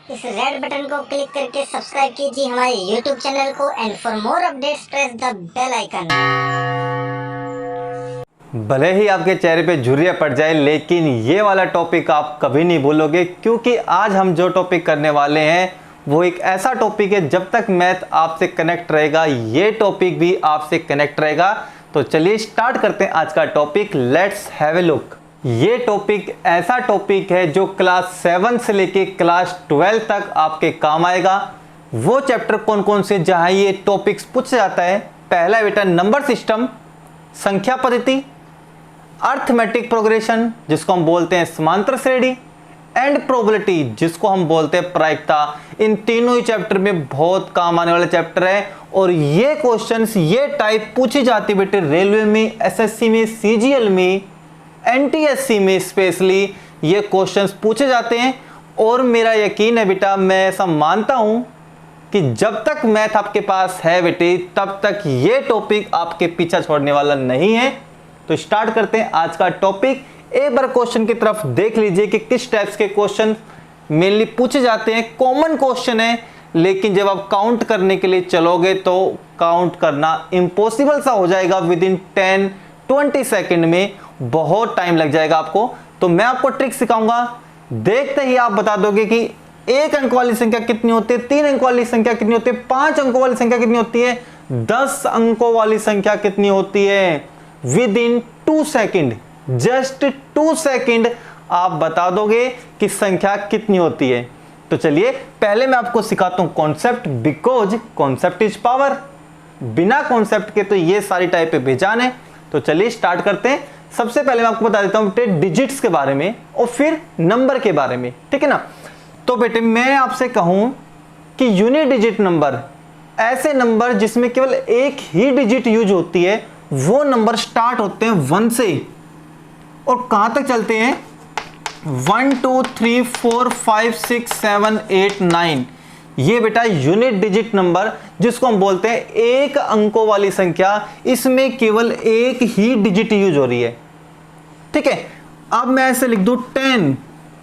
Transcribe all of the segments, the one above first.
इस red button को click करके सब्सक्राइब कीजिए हमारे यूट्यूब चैनल को and for more updates press the bell icon. भले ही आपके चेहरे पे झुर्रियाँ पड़ जाए, लेकिन ये वाला टॉपिक आप कभी नहीं भूलोगे, क्योंकि आज हम जो टॉपिक करने वाले हैं वो एक ऐसा टॉपिक है, जब तक मैथ आपसे कनेक्ट रहेगा ये टॉपिक भी आपसे कनेक्ट रहेगा। तो चलिए स्टार्ट करते हैं आज का topic. Let's have a look. ये टॉपिक ऐसा टॉपिक है जो क्लास 7 से लेके क्लास 12 तक आपके काम आएगा। वो चैप्टर कौन कौन से जहां ये टॉपिक्स पूछा जाता है? पहला बेटा नंबर सिस्टम, संख्या पद्धति, अर्थमेटिक प्रोग्रेशन जिसको हम बोलते हैं समांतर श्रेणी, एंड प्रोबेबिलिटी जिसको हम बोलते हैं प्रायिकता। इन तीनों ही चैप्टर में बहुत काम आने वाले चैप्टर है और ये क्वेश्चंस ये टाइप पूछी जाती है बेटे रेलवे में, एसएससी में, सीजीएल में, एनटीएससी में स्पेशली ये क्वेश्चंस पूछे जाते हैं। और मेरा यकीन है बेटा, मैं ऐसा मानता हूं कि जब तक मैथ आपके पास है बेटे तब तक ये टॉपिक आपके पीछा छोड़ने वाला नहीं है। तो स्टार्ट करते हैं आज का टॉपिक। एक बार क्वेश्चन की तरफ देख लीजिए कि किस टाइप्स के क्वेश्चन मेनली पूछे जाते हैं। कॉमन क्वेश्चन है, लेकिन जब आप काउंट करने के लिए चलोगे तो काउंट करना इम्पॉसिबल सा हो जाएगा। विद इन 10-20 सेकेंड में बहुत टाइम लग जाएगा आपको। तो मैं आपको ट्रिक सिखाऊंगा, देखते ही आप बता दोगे कि 1 अंक वाली संख्या कितनी होती है, 3 अंक वाली संख्या कितनी होती है, 5 अंकों वाली संख्या कितनी होती है, 10 अंकों वाली संख्या कितनी होती है। With in 2 second, just 2 second आप बता दोगे कि संख्या कितनी होती है। तो चलिए पहले मैं आपको सिखाता हूं concept, because concept is power. बिना कॉन्सेप्ट के तो ये सारी टाइप पे बेजान है। तो चलिए स्टार्ट करते हैं। सबसे पहले मैं आपको बता देता हूं बेटे डिजिट्स के बारे में और फिर नंबर के बारे में, ठीक है ना। तो बेटे मैं आपसे कहूं कि यूनिट डिजिट नंबर, ऐसे नंबर जिसमें केवल एक ही डिजिट यूज होती है, वो नंबर स्टार्ट होते हैं 1 से और कहां तक चलते हैं 1 2 3 4 5 6 7 8 9। ये बेटा यूनिट डिजिट नंबर जिसको हम बोलते हैं एक अंकों वाली संख्या, इसमें केवल एक ही डिजिट यूज हो रही है, ठीक है। अब मैं ऐसे लिख दूं 10,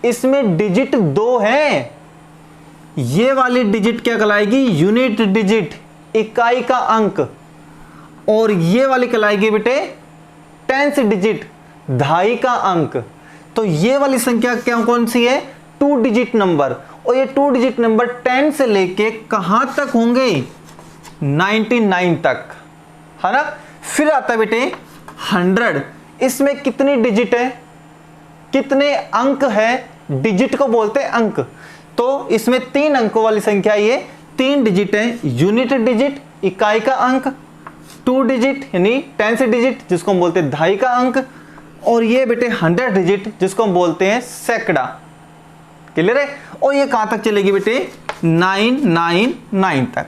इसमें डिजिट 2 है। ये वाली डिजिट क्या कहलाएगी? यूनिट डिजिट, इकाई का अंक। और ये वाली कहलाएगी बेटे 10th डिजिट, दहाई का अंक। तो ये वाली संख्या क्या कौन सी है? 2 डिजिट नंबर। और ये 2 डिजिट नंबर 10 से लेके कहां तक होंगे? 99 तक, है ना। फिर आता है बेटे 100, इसमें कितनी डिजिट है, कितने अंक है? डिजिट को बोलते हैं अंक। तो इसमें 3 अंकों वाली संख्या, ये 3 डिजिट है। यूनिट डिजिट, इकाई का अंक, 2 डिजिट यानी 10th डिजिट जिसको हम बोलते हैं दहाई का अंक, और ये बेटे 100 डिजिट जिसको हम बोलते हैं सैकड़ा। क्लियर है। और ये कहां तक चलेगी बेटे? 999 तक।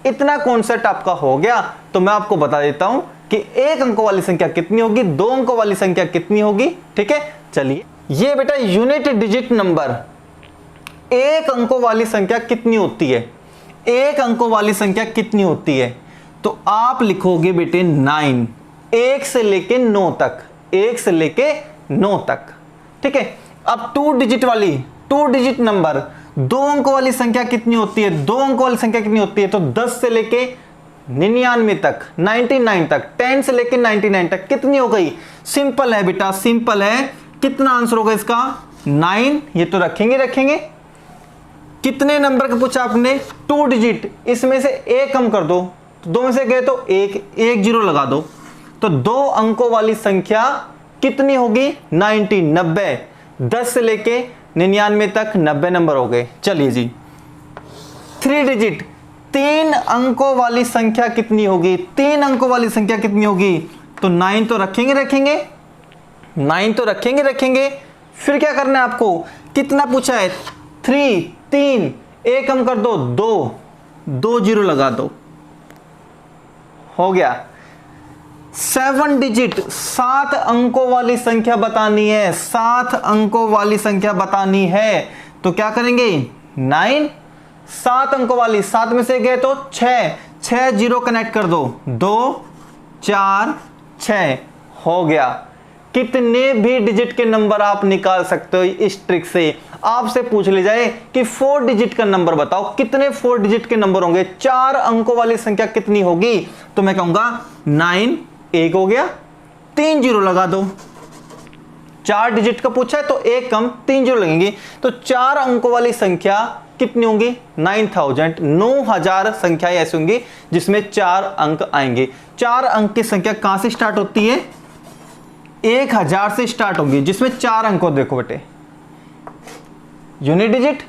इतना कॉन्सेप्ट आपका हो गया। तो मैं आपको बता देता हूं कि 1 अंकों वाली संख्या कितनी होगी, 2 अंकों वाली संख्या कितनी होगी, ठीक है। चलिए ये बेटा यूनिट डिजिट नंबर, 1 अंकों वाली संख्या कितनी होती है? 1 अंकों वाली संख्या कितनी होती है? तो आप लिखोगे बेटे 9, 1 से लेके 9 तक, 1 से लेके 9 तक, ठीक है। अब 2 डिजिट वाली, 2 डिजिट नंबर, 2 अंकों वाली संख्या कितनी होती है? 2 अंकों वाली संख्या कितनी होती है? तो 10 से लेके 99 तक, 99 तक, 10 से लेके 99 तक कितनी हो गई? सिंपल है बेटा, सिंपल है। कितना आंसर होगा इसका? 9। ये तो रखेंगे। कितने नंबर का पूछा आपने? 2 डिजिट, इसमें से 1 कम कर दो, 2 में से गए तो 1 0 लगा दो। तो 2 अंकों वाली संख्या कितनी होगी? 90। 10 से लेके 99 तक 90 नंबर हो गए। चलिए जी 3 डिजिट, 3 अंकों वाली संख्या कितनी होगी? 3 अंकों वाली संख्या कितनी होगी? तो 9 तो रखेंगे। 9 तो रखेंगे। फिर क्या करना है आपको? कितना पूछा है? 3, 1 कम कर दो, 2 0 लगा दो, हो गया। 7 डिजिट, 7 अंकों वाली संख्या बतानी है, 7 अंकों वाली संख्या बतानी है। तो क्या करेंगे? 9, 7 अंकों वाली, 7 में से गए तो 6 0 कनेक्ट कर दो, 2 4 6 हो गया। कितने भी डिजिट के नंबर आप निकाल सकते हो इस ट्रिक से। आपसे पूछ ले जाए कि 4 डिजिट का नंबर बताओ, कितने 4 डिजिट के नंबर होंगे, 4 अंकों वाली संख्या कितनी होगी, तो मैं कहूंगा 9, एक हो गया, 3 जीरो लगा दो। 4 डिजिट का पूछा है तो एक कम 3 जीरो लगेंगे, तो 4 अंकों वाली संख्या कितनी होंगी, 9000। 9000 संख्याएं ऐसी होंगी जिसमें 4 अंक आएंगे। 4 अंक की संख्या कहां से स्टार्ट होती है, 1000 से स्टार्ट होगी, जिसमें 4 अंक हो, देखो बेटे, unit digit,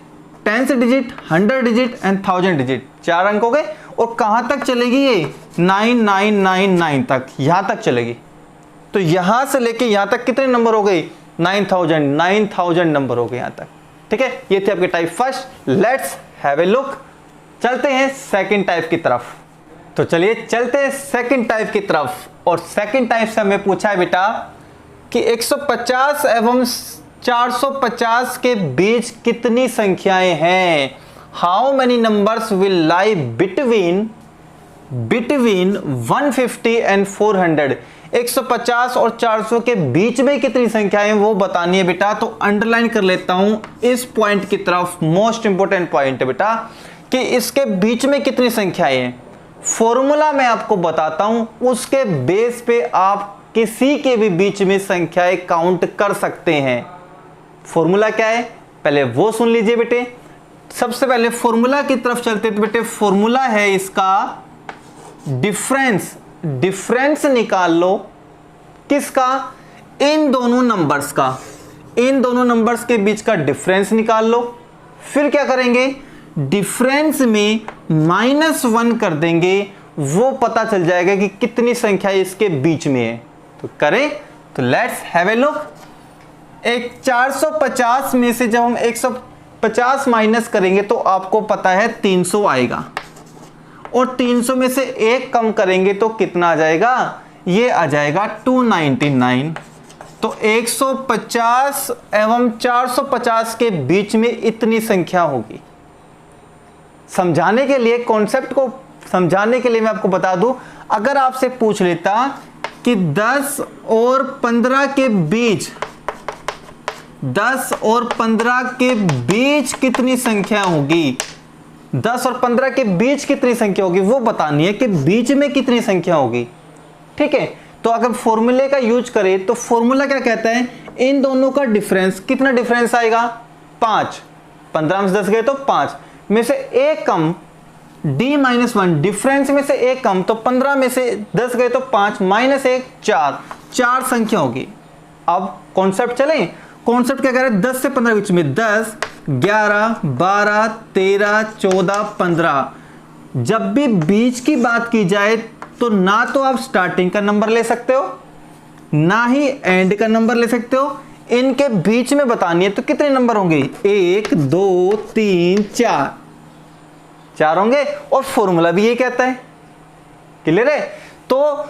10th digit, 100 digit and 1000 digit, 4 अंक हो गए। और कहां तक चलेगी ये, 9999 तक, यहां तक चलेगी। तो यहां से लेके यहां तक कितने नंबर हो गए, 9000 नंबर हो गए यहां तक। ठीक है, ये थे आपके type first. Let's have a look, चलते हैं सेकंड टाइप की तरफ। तो चलिए चलते हैं सेकंड टाइप की तरफ। और सेकंड टाइप से हमें पूछा है बेटा कि 150 एवं 450 के बीच कितनी संख्याएं हैं। How many numbers will lie between 150 and 400। 150 और 400 के बीच में कितनी संख्याएं वो बतानी है बेटा। तो अंडरलाइन कर लेता हूं इस पॉइंट की तरफ, मोस्ट इंपोर्टेंट पॉइंट है बेटा, कि इसके बीच में कितनी संख्याएं हैं। फॉर्मूला मैं आपको बताता हूं, उसके बेस पे आप किसी के भी बीच में संख्याएं काउंट कर सकते हैं। फॉर्मूला क्या है, पहले वो सुन लीजिए बेटे। सबसे पहले फॉर्मूला की तरफ चलते तो बेटे फॉर्मूला है इसका डिफरेंस निकाल लो, किसका, इन दोनों नंबर्स का, इन दोनों नंबर्स के बीच का डिफरेंस निकाल लो। फिर क्या करेंगे, डिफरेंस में -1 कर देंगे, वो पता चल जाएगा कि कितनी संख्या इसके बीच में है। तो करें, तो लेट्स हैव ए लुक। एक 450 में से जब हम 150 माइनस करेंगे तो आपको पता है 300 आएगा, और 300 में से एक कम करेंगे तो कितना आ जाएगा, ये आ जाएगा 299। तो 150 एवं 450 के बीच में इतनी संख्या होगी। समझाने के लिए, कॉन्सेप्ट को समझाने के लिए मैं आपको बता दूं, अगर आपसे पूछ लेता कि 10 और 15 के बीच, 10 और 15 के बीच कितनी संख्या होगी, 10 और 15 के बीच कितनी संख्या होगी वो बतानी है कि बीच में कितनी संख्या होगी। ठीक है, तो अगर फॉर्मूले का यूज करें तो फॉर्मूला क्या कहता है, इन दोनों का डिफरेंस, कितना डिफरेंस आएगा, 5। 15 में से 10 गए तो 5 में से एक कम, D-1, डिफरेंस में से एक कम, तो 15 में से 10 गए तो 5 -1 4 संख्या होगी। अब कॉन्सेप्ट चलें, कॉन्सेप्ट क्या कह रहा है, 10 से 15 के बीच में, 10, 11, 12, 13, 14, 15। जब भी बीच की बात की जाए तो ना तो आप स्टार्टिंग का नंबर ले सकते हो, ना ही एंड का नंबर ले सकते हो, इनके बीच में बतानी है। तो कितने नंबर होंगे, 1, 2, 3, 4 होंगे, और फॉर्मूला भी ये कहता है। क्लियर है, तो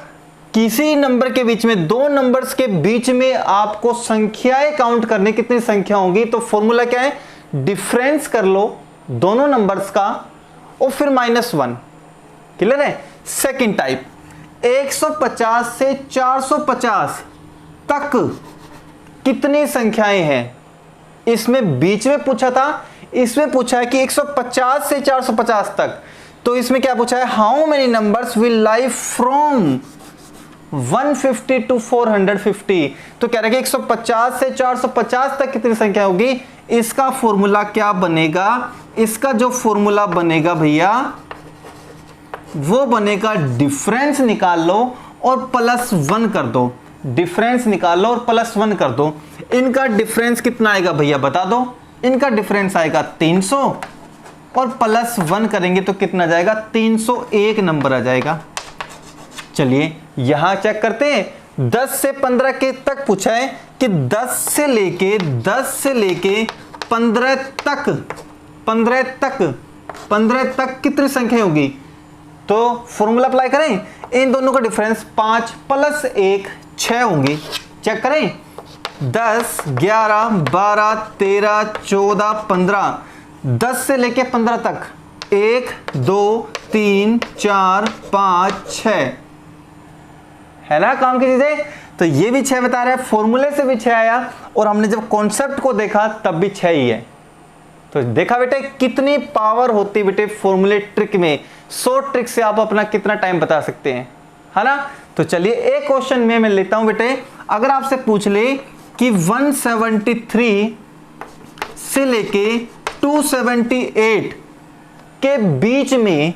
किसी नंबर के बीच में, दो नंबर्स के बीच में आपको संख्याएं काउंट करने, कितनी संख्या होगी, तो फॉर्मूला क्या है, डिफरेंस कर लो दोनों नंबर्स का और फिर -1। क्लियर है। सेकंड टाइप, 150 से 450 तक कितनी संख्याएं हैं, इसमें बीच में पूछा था, इसमें पूछा है कि 150 से 450 तक। तो इसमें क्या पूछा है, how many numbers will lie from 150 to 450। तो कह रहे हैं कि 150 से 450 तक कितनी संख्या होगी। इसका फॉर्मूला क्या बनेगा, इसका जो फॉर्मूला बनेगा भैया वो बनेगा, डिफरेंस निकाल लो और +1 कर दो। डिफरेंस निकाल लो और +1 कर दो। इनका डिफरेंस कितना आएगा भैया बता दो। इनका डिफरेंस आएगा 300 और +1 करेंगे तो कितना जाएगा, 301 नंबर आ जाएगा। चलिए यहां चेक करते हैं। 10 से 15 के तक पूछा है कि 10 से लेके 15 तक कितनी संख्या होगी। तो फॉर्मूला अप्लाई करें, इन दोनों का डिफरेंस 5 + 1 6 होंगी। चेक करें, 10, 11, 12, 13, 14, 15, 10 से लेके 15 तक 1, 2, 3, 4, 5, 6 है ना काम की चीजें। तो ये भी 6 बता रहा है, फॉर्मूले से भी 6 आया, और हमने जब कॉन्सेप्ट को देखा तब भी 6 ही है। तो देखा बेटे कितनी पावर होती है बेटे फॉर्मूले ट्रिक में। 100 ट्रिक से आप अपना कितना टाइम बता सकते हैं, है ना। तो चलिए एक क्वेश्चन में मैं लेता हूं बेटे, अगर आपसे पूछ ले कि 173 से लेके 278 के बीच में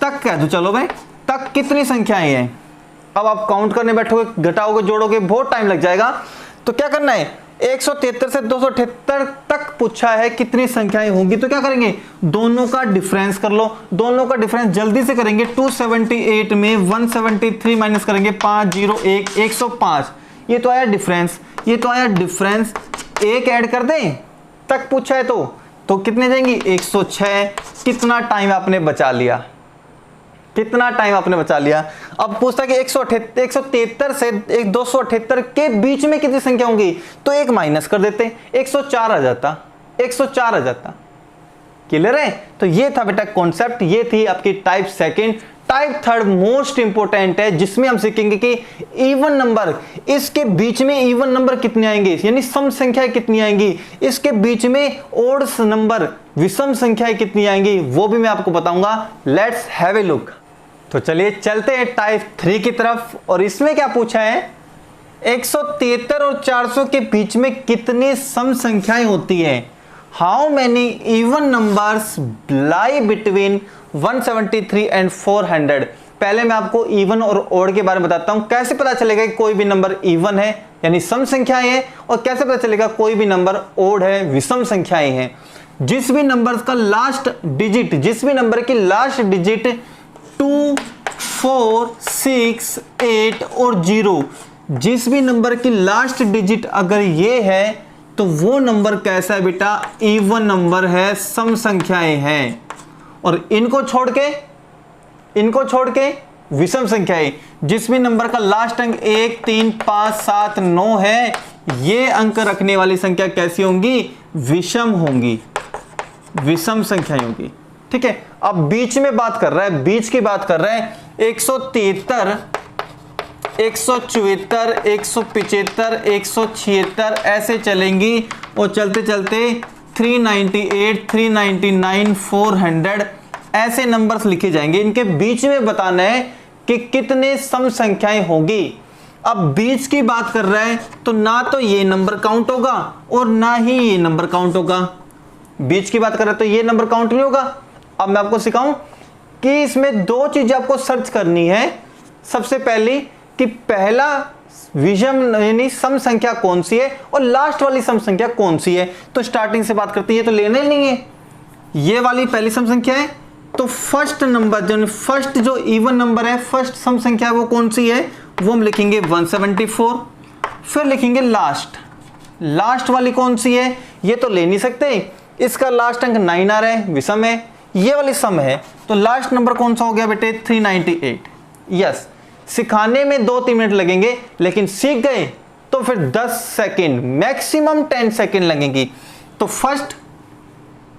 तक कह दो, चलो भाई तक कितनी संख्याएं हैं। अब आप काउंट करने बैठोगे, घटाओगे, जोड़ोगे, बहुत टाइम लग जाएगा। तो क्या करना है, 173 से 278 तक पूछा है कितनी संख्याएं होंगी, तो क्या करेंगे, दोनों का डिफरेंस कर लो। दोनों का डिफरेंस जल्दी से करेंगे। 278 में 173 माइनस करेंगे 501, 105, ये तो आया डिफरेंस, ये तो आया डिफरेंस। एक ऐड कर दें, तक पूछा है तो कितने जाएंगी, 106। कितना टाइम आपने बचा लिया, कितना टाइम आपने बचा लिया। अब पूछता है कि 173 से 278 के बीच में कितनी संख्या होंगी, तो एक माइनस कर देते, 104 आ जाता, 104 आ जाता। क्लियर है। तो ये था बेटा कॉन्सेप्ट, ये थी आपकी type second. Type third most important है, जिसमें हम सीखेंगे कि इवन नंबर, इसके बीच में इवन नंबर कितने आएंगे, यानी सम संख्याएं कितनी आएंगी, इसके बीच में ओड नंबर, विषम संख्याएं कितनी आएंगी, वो भी मैं आपको बताऊंगा। Let's have a look. तो चलिए चलते हैं टाइप 3 की तरफ, और इसमें क्या पूछा है, 173 और 400 के बीच में कितनी सम संख्याएं होती हैं। How many even numbers lie between 173 and 400। पहले मैं आपको इवन और ओड के बारे में बताता हूं, कैसे पता चलेगा कि कोई भी नंबर इवन है यानी सम संख्याएं हैं, और कैसे पता चलेगा कोई भी नंबर ओड है, विषम संख्याएं हैं। जिस भी नंबर का लास्ट डिजिट, जिस भी नंबर की लास्ट डिजिट 2, 4, 6, 8 और 0, जिस भी नंबर की लास्ट डिजिट अगर ये है तो वो नंबर कैसा है बेटा, इवन नंबर है, सम संख्याएं हैं। और इनको छोड़ के विषम संख्याएं, जिस भी नंबर का लास्ट अंक 1, 3, 5, 7, 9 है, ये अंक रखने वाली संख्या कैसी होंगी, विषम होंगी, विषम संख्याएं होंगी। ठीक है। अब बीच में बात कर रहा है, बीच की बात कर रहा है, 173, 174, 175, 176 ऐसे चलेंगी, और चलते चलते 398, 399, 400 ऐसे नंबर्स लिखे जाएंगे। इनके बीच में बताना है कि कितने सम संख्याएं होंगी। अब बीच की बात कर रहा है तो ना तो ये नंबर काउंट होगा और ना ही ये नंबर काउंट होगा। बीच की बात कर रहा है तो ये नंबर काउंट नहीं होगा। अब मैं आपको सिखाऊं कि इसमें दो चीजें आपको सर्च करनी है। सबसे पहली कि पहला विषम यानी सम संख्या कौन सी है और लास्ट वाली सम संख्या कौन सी है। तो स्टार्टिंग से बात करते हैं, ये तो लेना ही नहीं है, ये वाली पहली सम संख्या है। तो फर्स्ट नंबर जो फर्स्ट जो इवन नंबर है, फर्स्ट सम संख्या वो कौन सी है, वो हम लिखेंगे 174। फिर लिखेंगे लास्ट वाली कौन सी है, ये तो ले नहीं सकते, इसका लास्ट अंक 9 आ रहा है, विषम है, ये वाली सम है। तो लास्ट नंबर कौन सा हो गया बेटे, 398। यस, सिखाने में 2-3 मिनट लगेंगे, लेकिन सीख गए तो फिर 10 सेकेंड मैक्सिमम 10 सेकेंड लगेंगी। तो फर्स्ट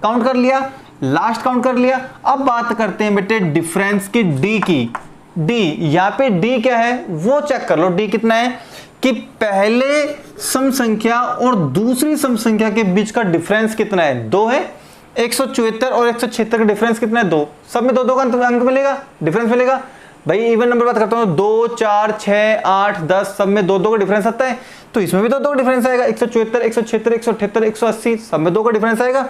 काउंट कर लिया, लास्ट काउंट कर लिया। अब बात करते हैं बेटे डिफरेंस की, डी की। डी यहां पे डी क्या है वो चेक कर लो। डी कितना है कि पहले सम संख्या और दूसरी सम संख्या के बीच का डिफरेंस कितना है, 2 है। 174 और 176 का डिफरेंस कितना है, 2। सब में 2-2 का अंक मिलेगा, डिफरेंस मिलेगा। भाई इवन नंबर बात करता हूं, 2, 4, 6, 8, 10 सब में 2-2 का डिफरेंस आता है, तो इसमें भी 2-2 का डिफरेंस आएगा। 174, 176, 178, 180 सब में 2 का डिफरेंस आएगा।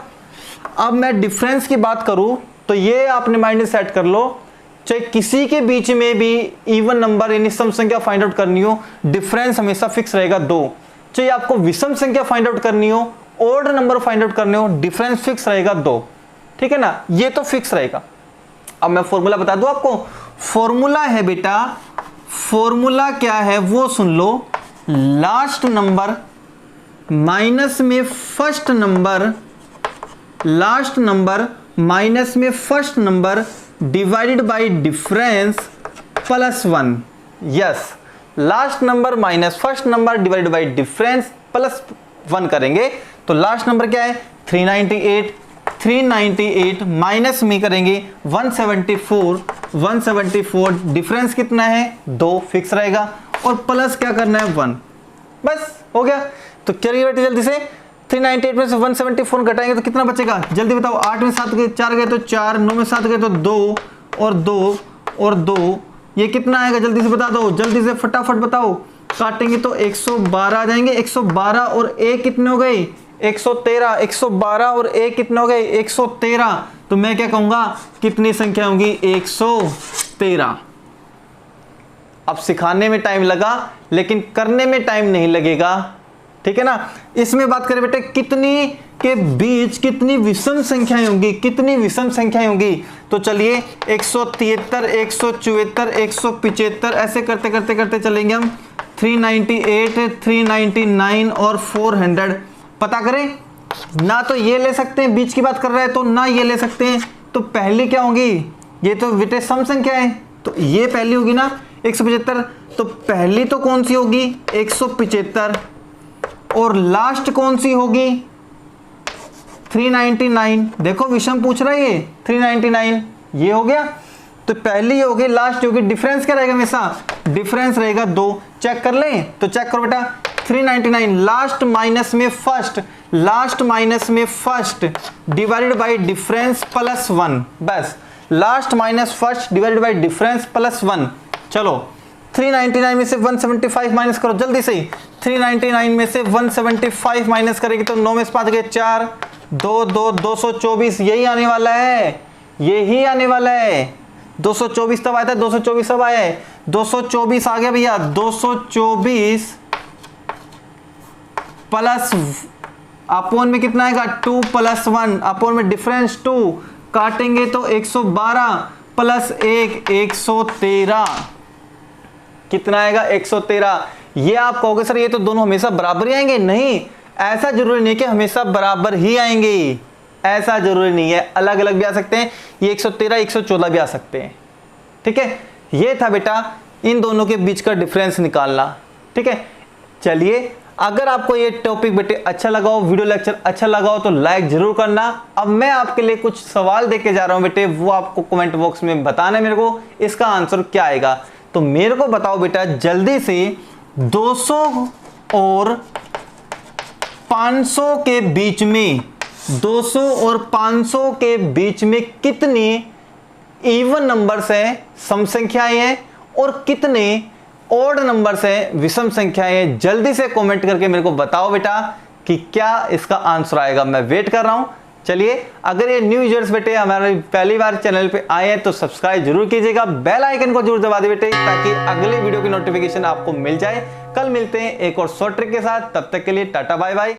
अब मैं डिफरेंस की बात करूं तो ये आपने माइंड में सेट कर लो, चाहे किसी के बीच में भी इवन नंबर यानी सम संख्या फाइंड आउट करनी हो, डिफरेंस हमेशा फिक्स रहेगा 2। चाहे आपको विषम संख्या फाइंड आउट करनी हो, ऑड नंबर फाइंड आउट करने हो, डिफरेंस फिक्स रहेगा 2। ठीक है ना, ये तो फिक्स रहेगा। अब मैं फॉर्मूला बता दूं आपको। फॉर्मूला है बेटा, फॉर्मूला क्या है वो सुन लो। लास्ट नंबर माइनस में first number, last number minus में first number divided by difference plus 1। Yes, last number minus first number divided by difference plus 1 करेंगे। तो लास्ट नंबर क्या है, 398। 398 माइनस में करेंगे 174। 174 डिफरेंस कितना है, 2 फिक्स रहेगा। और प्लस क्या करना है 1, बस हो गया। तो चलिए बेटे जल्दी से 398 में से 174 घटाएंगे तो कितना बचेगा, जल्दी बताओ। 8 में 7 गए 4 गए तो 4, 9 में 7 गए तो 2 और 2 और 2, ये कितना आएगा जल्दी से बता दो, जल्दी से फटाफट बताओ। काटेंगे तो 112 आ जाएंगे। 112 और a कितने हो गए 113, 112 और a कितने हो गए 113। तो मैं क्या कहूंगा कितनी संख्या होगी 113। अब सिखाने में टाइम लगा लेकिन करने में टाइम नहीं लगेगा, ठीक है ना। इसमें बात करें बेटे कितनी के बीच कितनी विषम संख्याएं होंगी, कितनी विषम संख्याएं होंगी। तो चलिए 173, 174, 175 ऐसे करते करते करते चलेंगे हम। 398, 399 और 400 पता करें ना। तो ये ले सकते हैं, बीच की बात कर रहा है तो ना ये ले सकते हैं। तो पहली क्या होगी, ये तो बेटे सम संख्या है तो ये पहली होगी ना 175। तो पहली तो कौन सी होगी 175 और लास्ट कौन सी होगी 399। देखो विषम पूछ रहा है ये 399, ये हो गया। तो पहली होगी लास्ट होगी, डिफरेंस क्या रहेगा हमेशा, डिफरेंस रहेगा 2। चेक कर लें तो चेक करो बेटा 399 लास्ट माइनस में फर्स्ट, लास्ट माइनस में first divided by difference plus 1, बस last minus first divided by difference plus 1। चलो 399 में से 175 माइनस करो जल्दी से। 399 में से 175 माइनस करेगी तो 9 में से 5 गए 4, 2 2 224, यही आने वाला है, यही आने वाला है। 224 तब आया था, 224 तब आया है, 224 आ गया भैया। 224 प्लस अपोन में कितना आएगा 2 प्लस 1 अपोन में डिफरेंस 2, काटेंगे तो 112 प्लस 1 113, कितना आएगा 113। ये आप कहोगे सर ये तो दोनों हमेशा बराबर ही आएंगे, नहीं ऐसा जरूरी नहीं कि हमेशा बराबर ही आएंगे, ऐसा जरूरी नहीं है, अलग अलग भी आ सकते हैं। ये 113 114 भी आ सकते हैं, ठीक है। ये था बेटा इन दोनों के बीच का डिफरेंस निकालना, ठीक है। चलिए अगर आपको ये टॉपिक बेटे अच्छा लगा हो, वीडियो लेक्चर अच्छा लगा हो तो लाइक जरूर करना। अब मैं आपके लिए कुछ सवाल देके जा रहा हूं बेटे, वो आपको कमेंट बॉक्स में बताना है मेरे को इसका आंसर क्या आएगा। तो मेरे को बताओ बेटा जल्दी से 200 और 500 के बीच में, 200 और 500 के बीच में कितनी इवन नंबर्स हैं, सम संख्याएं हैं, और कितने ऑड नंबर्स हैं, विषम संख्याएं हैं। जल्दी से कमेंट करके मेरे को बताओ बेटा कि क्या इसका आंसर आएगा, मैं वेट कर रहा हूं। चलिए अगर ये न्यू यूजर्स बेटे हमारे पहली बार चैनल पे आए हैं तो सब्सक्राइब जरूर कीजिएगा, बेल आइकन को जरूर दबा दे बेटे ताकि अगले वीडियो की नोटिफिकेशन आपको मिल जाए। कल मिलते हैं एक और शॉर्ट ट्रिक के साथ, तब तक के लिए टाटा बाय बाय।